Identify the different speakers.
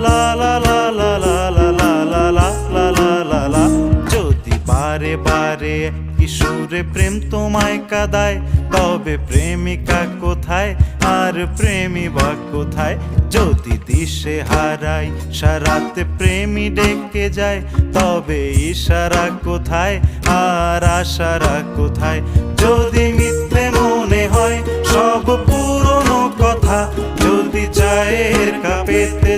Speaker 1: লা লা লা লা লা লা লা লা লা লা লা লা লা। যদি বারে বারে কিশোরে প্রেম তোমায় কাঁদায়, তবে প্রেমিকা কোথায় আর প্রেমী বা কোথায়? যদি দিশে হারাই সারাতে প্রেমী ডেকে যায়, তবে ইশারা কোথায় আর আশারা কোথায়? যদি মিথ্যে মনে হয় সব পুরনো কথা, যদি চায়ের কাপেতে